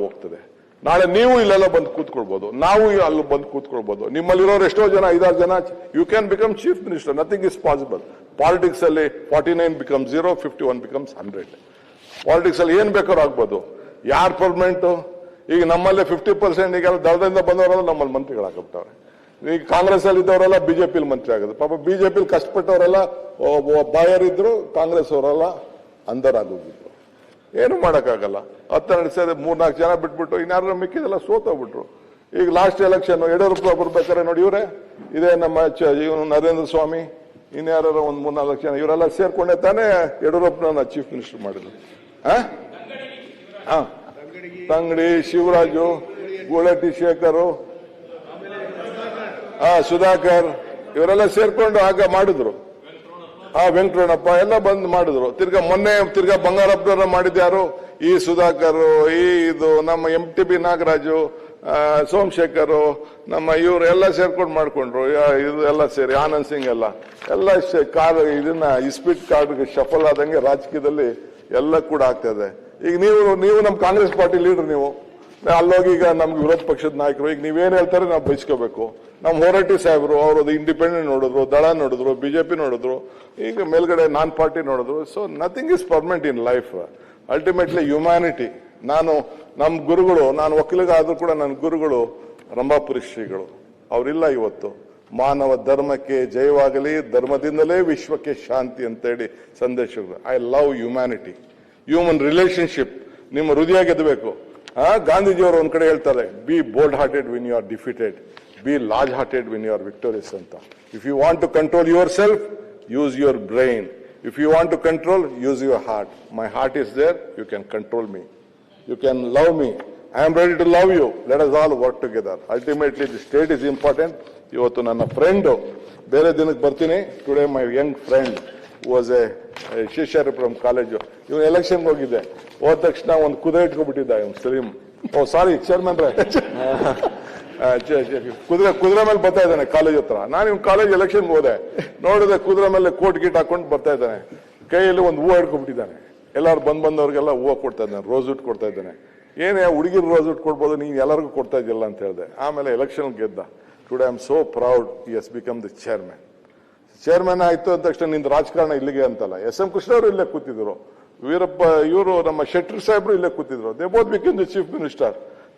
ಹೋಗ್ತದೆ. ನಾಳೆ ನೀವು ಇಲ್ಲೆಲ್ಲ ಬಂದು ಕೂತ್ಕೊಳ್ಬಹುದು, ನಾವು ಅಲ್ಲಿ ಬಂದು ಕೂತ್ಕೊಳ್ಬಹುದು. ನಿಮ್ಮಲ್ಲಿರೋರು ಎಷ್ಟೋ ಜನ, 5-6 ಜನ, you can become chief minister. Nothing is possible. Politics ಅಲ್ಲಿ 49 ಬಿಕಮ್ 0, 51 ಬಿಕಮ್ಸ್ 100. ಪಾಲಿಟಿಕ್ಸ್ ಅಲ್ಲಿ ಏನ್ ಬೇಕಾದ್ರೂ ಆಗ್ಬೋದು. ಯಾರು ಪರ್ಮನೆಂಟ್? ಈಗ ನಮ್ಮಲ್ಲೇ 50% ಈಗ ದಳದಿಂದ ಬಂದವರೆಲ್ಲ ನಮ್ಮಲ್ಲಿ ಮಂತ್ರಿಗಳಾಗ್ಬಿಟ್ಟವ್ರೆ. ಈಗ ಕಾಂಗ್ರೆಸ್ ಅಲ್ಲಿ ಇದ್ದವರೆಲ್ಲ ಬಿಜೆಪಿಲಿ ಮಂತ್ರಿ ಆಗುತ್ತೆ. ಪಾಪ ಬಿಜೆಪಿಲಿ ಕಷ್ಟಪಟ್ಟವರೆಲ್ಲ ಬಾಯರಿದ್ರು, ಕಾಂಗ್ರೆಸ್ ಅವರೆಲ್ಲ ಅಂಧರಾಗೋಗಿದ್ರು. ಏನು ಮಾಡೋಕ್ಕಾಗಲ್ಲ. 10-12 ಸರಿ 3-4 ಜನ ಬಿಟ್ಬಿಟ್ಟು ಇನ್ಯಾರು ಮಿಕ್ಕಿದೆಲ್ಲ ಸೋತೋಗ್ಬಿಟ್ರು. ಈಗ ಲಾಸ್ಟ್ ಎಲೆಕ್ಷನ್ ಯಡಿಯೂರಪ್ಪ ಬರ್ಬೇಕಾದ್ರೆ ನೋಡಿ, ಇವರೇ ಇದೇ ನಮ್ಮ ಇವನು ನರೇಂದ್ರ ಸ್ವಾಮಿ, ಇನ್ಯಾರು ಒಂದು 3-4 ಜನ, ಇವರೆಲ್ಲ ಸೇರ್ಕೊಂಡೆ ತಾನೇ ಯಡಿಯೂರಪ್ಪನ ಚೀಫ್ ಮಿನಿಸ್ಟರ್ ಮಾಡಿದ್ರು. ತಂಗಡಿ, ಶಿವರಾಜು, ಗೂಳಟಿ ಶೇಖರು, ಸುಧಾಕರ್, ಇವರೆಲ್ಲ ಸೇರ್ಕೊಂಡು ಆಗ ಮಾಡಿದ್ರು. ವೆಂಕಟರಮಣಪ್ಪ ಎಲ್ಲ ಬಂದು ಮಾಡಿದ್ರು. ತಿರ್ಗಾ ಬಂಗಾರಪ್ಪನವ್ರ ಮಾಡಿದ್ಯಾರು? ಈ ಸುಧಾಕರ್, ಇದು ನಮ್ಮ MTB ನಾಗರಾಜು, ಸೋಮಶೇಖರ್, ನಮ್ಮ ಇವರು ಎಲ್ಲ ಸೇರ್ಕೊಂಡು ಮಾಡ್ಕೊಂಡ್ರು. ಇದು ಎಲ್ಲ ಸೇರಿ ಆನಂದ್ ಸಿಂಗ್ ಎಲ್ಲ ಇದನ್ನ ಇಸ್ಪಿಟ್ ಕಾರ್ಡ್ ಶಫಲ್ ಆದಂಗೆ ರಾಜಕೀಯದಲ್ಲಿ ಎಲ್ಲ ಕೂಡ ಆಗ್ತದೆ. ಈಗ ನೀವು ನಮ್ಮ ಕಾಂಗ್ರೆಸ್ ಪಾರ್ಟಿ ಲೀಡರ್, ನೀವು ಅಲ್ಲೋಗಿ ಈಗ ನಮ್ಗೆ ವಿರೋಧ ಪಕ್ಷದ ನಾಯಕರು, ಈಗ ನೀವೇನ್ ಹೇಳ್ತಾರೆ ನಾವು ಬಯಸ್ಕೋಬೇಕು. ನಮ್ಮ ಹೋರಾಟಿ ಸಾಹೇಬರು ಅವ್ರದ್ದು ಇಂಡಿಪೆಂಡೆಂಟ್ ನೋಡಿದ್ರು, ದಳ ನೋಡಿದ್ರು, ಬಿಜೆಪಿ ನೋಡಿದ್ರು, ಈಗ ಮೇಲ್ಗಡೆ ನಾನ್ ಪಾರ್ಟಿ ನೋಡಿದ್ರು. So nothing is permanent in life. Ultimately humanity. ನಮ್ಮ ಗುರುಗಳು, ನಾನು ಒಕ್ಕಲಿಗ ಆದ್ರೂ ಕೂಡ ನನ್ನ ಗುರುಗಳು ರಂಭಾಪುರಿ ಶ್ರೀಗಳು, ಅವರಿಲ್ಲ ಇವತ್ತು. ಮಾನವ ಧರ್ಮಕ್ಕೆ ಜಯವಾಗಲಿ, ಧರ್ಮದಿಂದಲೇ ವಿಶ್ವಕ್ಕೆ ಶಾಂತಿ ಅಂತೇಳಿ ಸಂದೇಶಗಳು. I love humanity, human relationship. ನಿಮ್ಮ ಹೃದಯ ಗೆದ್ದಬೇಕು. ಗಾಂಧೀಜಿಯವರು ಒಂದ್ ಕಡೆ ಹೇಳ್ತಾರೆ, be bold hearted when you are defeated, be large hearted when you are victorious ಅಂತ. If you want to control yourself, use your brain. If you want to control, use your heart. My heart is there, you can control me, you can love me, I am ready to love you. Let us all work together. Ultimately the state is important. ಇವತ್ತು ನನ್ನ friend, ಬೇರೆ ದಿನಕ್ಕೆ ಬರ್ತೀನಿ, today my young friend was a ಶಿಷ್ಯರಿಪುರಂ college. ಇವನು ಎಲೆಕ್ಷನ್ಗೆ ಹೋಗಿದ್ದೆ, ಹೋದ ತಕ್ಷಣ ಒಂದು ಕುದುರೆ ಇಟ್ಕೊಂಡ್ಬಿಟ್ಟಿದ್ದ ಇವನು ಸಲೀಂ. ಸಾರಿ ಚೇರ್ಮನ್ ರೇ, ಕುದುರೆ ಮೇಲೆ ಬರ್ತಾ ಇದ್ದಾನೆ ಕಾಲೇಜ್ ಹತ್ರ. ನಾನು ಇವ್ ಕಾಲೇಜ್ ಎಲೆಕ್ಷನ್ಗೆ ಹೋದೆ, ನೋಡಿದೆ ಕುದುರೆ ಮೇಲೆ ಕೋಟ್ ಗೀಟ್ ಹಾಕೊಂಡು ಬರ್ತಾ ಇದ್ದಾನೆ, ಕೈಯಲ್ಲಿ ಒಂದು ಹೂವು ಹಿಡ್ಕೊಂಡ್ಬಿಟ್ಟಿದ್ದಾನೆ. ಎಲ್ಲಾರು ಬಂದವ್ರಿಗೆಲ್ಲ ಹೂವು ಕೊಡ್ತಾ ಇದ್ದಾನೆ, ರೋಸ್ ಇಟ್ ಕೊಡ್ತಾ ಇದ್ದಾನೆ. ಏನೇ ಹುಡುಗಿರು ರೋಸ್ ಇಟ್ ಕೊಡ್ಬೋದು, ನೀನು ಎಲ್ಲರಿಗೂ ಕೊಡ್ತಾ ಇದೆಯಲ್ಲ ಅಂತ ಹೇಳಿದೆ. ಆಮೇಲೆ ಎಲೆಕ್ಷನ್ ಗೆದ್ದ. Today I am so proud, he has become the chairman. Chairman ಆಯ್ತು ಅಂದ ತಕ್ಷಣ ನಿಂದು ರಾಜಕಾರಣ ಇಲ್ಲಿಗೆ ಅಂತಲ್ಲ. SM ಕೃಷ್ಣ ಅವರು ಇಲ್ಲೇ ಕೂತಿದ್ರು, ವೀರಪ್ಪ ಇವರು ನಮ್ಮ ಶೆಟ್ಟರ್ ಸಾಹೇಬ್ರು ಇಲ್ಲೇ ಕೂತಿದ್ರು. They both become the chief minister.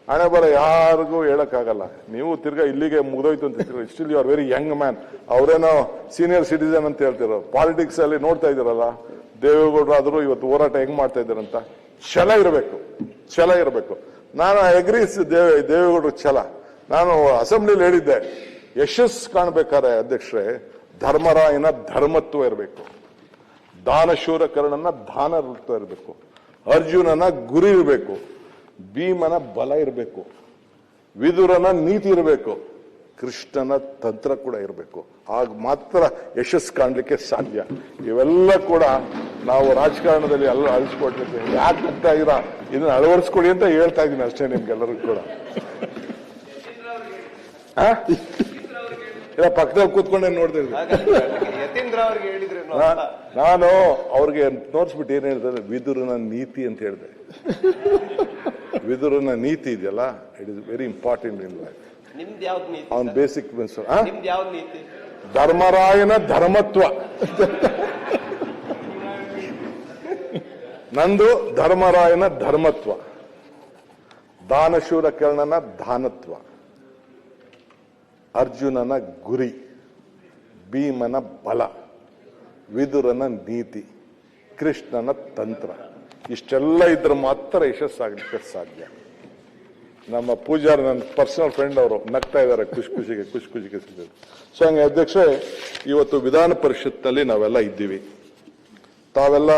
ಹಣೆ ಬರ ಯಾರಿಗೂ ಹೇಳಕ್ಕಾಗಲ್ಲ. ನೀವು ತಿರ್ಗಾ ಇಲ್ಲಿಗೆ ಮುಗಿದೋಯ್ತು ಅಂತ still you are very young man. ಅವರೇನೋ ಸೀನಿಯರ್ ಸಿಟಿಸನ್ ಅಂತ ಹೇಳ್ತಿರೋ. ಪಾಲಿಟಿಕ್ಸ್ ಅಲ್ಲಿ ನೋಡ್ತಾ ಇದ್ದೀರಲ್ಲ, ದೇವೇಗೌಡರು ಆದ್ರೂ ಇವತ್ತು ಹೋರಾಟ ಹೆಂಗ್ ಮಾಡ್ತಾ ಇದ್ದಾರಂತ. ಛಲ ಇರಬೇಕು. ನಾನು ಅಗ್ರೀಸ್ ದೇವೇಗೌಡರು ಛಲ. ನಾನು ಅಸೆಂಬ್ಲಿಲಿ ಹೇಳಿದ್ದೆ, ಯಶಸ್ಸು ಕಾಣ್ಬೇಕಾರೆ ಅಧ್ಯಕ್ಷರೇ, ಧರ್ಮರಾಯನ ಧರ್ಮತ್ವ ಇರಬೇಕು, ದಾನಶೂರ ಕರ್ಣನ ದಾನತ್ವ ಇರಬೇಕು, ಅರ್ಜುನನ ಗುರಿ ಇರಬೇಕು, ಭೀಮನ ಬಲ ಇರಬೇಕು, ವಿದುರನ ನೀತಿ ಇರಬೇಕು, ಕೃಷ್ಣನ ತಂತ್ರ ಕೂಡ ಇರಬೇಕು. ಆಗ ಮಾತ್ರ ಯಶಸ್ಸು ಕಾಣಲಿಕ್ಕೆ ಸಾಧ್ಯ. ಇವೆಲ್ಲ ಕೂಡ ನಾವು ರಾಜಕಾರಣದಲ್ಲಿ ಅಳಿಸ್ಕೊಡ್ಲಿಕ್ಕೆ ಯಾಕೆ ಆಗ್ತಾ ಇರಾ, ಇದನ್ನ ಅಳವಡಿಸ್ಕೊಡಿ ಅಂತ ಹೇಳ್ತಾ ಇದ್ದೀನಿ ಅಷ್ಟೇ ನಿಮ್ಗೆಲ್ಲರಿಗೂ ಕೂಡ. ಇಲ್ಲ, ಪಕ್ಕದಲ್ಲಿ ಕೂತ್ಕೊಂಡೆ ನೋಡ್ತಿದ್ದೆ ನಾನು. ಅವ್ರಿಗೆ ತೋರಿಸ್ಬಿಟ್ಟು ಏನ್ ಹೇಳ್ತಾರೆ, ವಿದುರನ ನೀತಿ ಅಂತ ಹೇಳಿದೆ. ವಿದುರನ ನೀತಿ ಇದೆಯಲ್ಲ, it is very important in life. ಅವನ್ ಬೇಸಿಕ್ ಪ್ರಿನ್ಸಿಪಲ್. ಧರ್ಮರಾಯನ ಧರ್ಮತ್ವ, ನಂದು ಧರ್ಮರಾಯನ ಧರ್ಮತ್ವ, ದಾನಶೂರ ಕರ್ಣನ ದಾನತ್ವ, ಅರ್ಜುನನ ಗುರಿ, ಭೀಮನ ಬಲ, ವಿದುರನ ನೀತಿ, ಕೃಷ್ಣನ ತಂತ್ರ. ಇಷ್ಟೆಲ್ಲ ಇದ್ರೆ ಮಾತ್ರ ಯಶಸ್ಸಾಗಲಿಕ್ಕೆ ಸಾಧ್ಯ. ನಮ್ಮ ಪೂಜಾರಿ ನನ್ನ ಪರ್ಸನಲ್ ಫ್ರೆಂಡ್, ಅವರು ನಗ್ತಾ ಇದ್ದಾರೆ ಖುಷಿ ಖುಷಿಗೆ ಸಿಗ್ತದೆ. ಸೊ ಹಂಗೆ ಅಧ್ಯಕ್ಷರೇ, ಇವತ್ತು ವಿಧಾನ ಪರಿಷತ್ನಲ್ಲಿ ನಾವೆಲ್ಲ ಇದ್ದೀವಿ. ತಾವೆಲ್ಲ